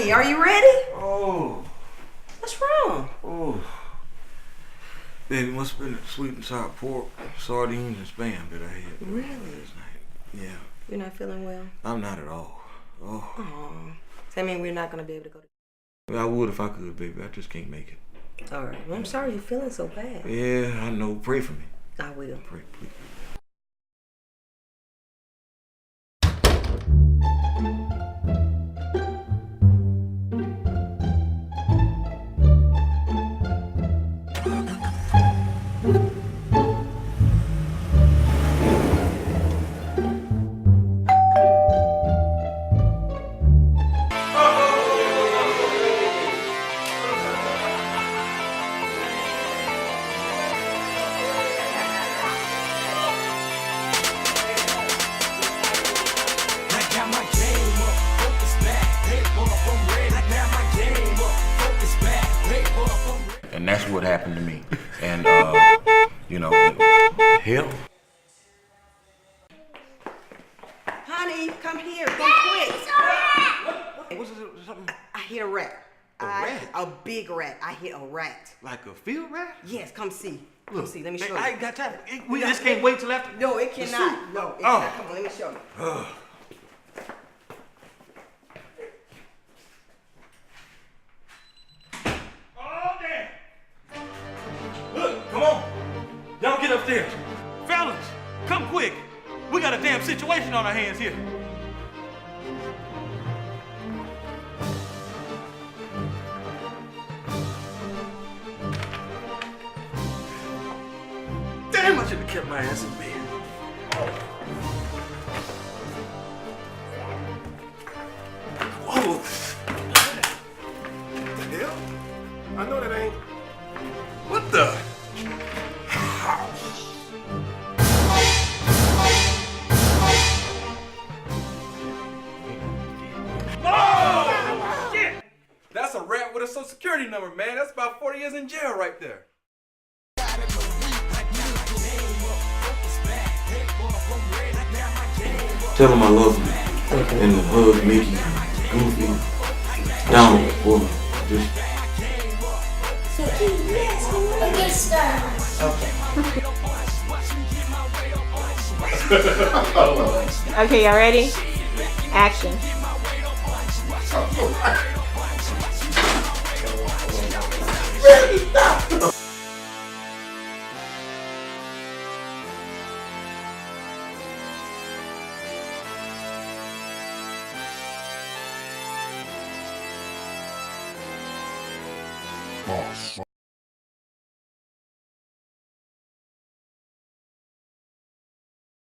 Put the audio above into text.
Honey, are you ready? Oh. What's wrong? Oh. Baby, must have been the sweet and sour pork, sardines, and spam that I had Really? last night. Yeah. You're not feeling well? I'm not at all. Oh. Oh. Does that mean we're not going to be able to go to... I would if I could, baby. I just can't make it. All right. Well, I'm sorry you're feeling so bad. Yeah, I know. Pray for me. I will. Pray, please. And that's what happened to me. And, you know, hell. Honey, come here. Come quick. What's it, something? I hit a rat. A rat? A big rat. I hit a rat. Like a field rat? Yes, come see. Come Look, see. Let me show I you. ain't got time. We just can't wait till after. No, it cannot. No, it cannot. Come on, let me show you. Oh, damn. Look, come on. Y'all get upstairs. Fellas, come quick. We got a damn situation on our hands here. Damn, I should have kept my ass in bed. Whoa. What the hell? I know that ain't. What the? Oh, shit! That's a rat with a social security number, man. That's about 40 years in jail right there. Tell him I love him. And to hug Mickey, Goofy, Donald for me. Just A good start. Okay, y'all ready? Action. Boss.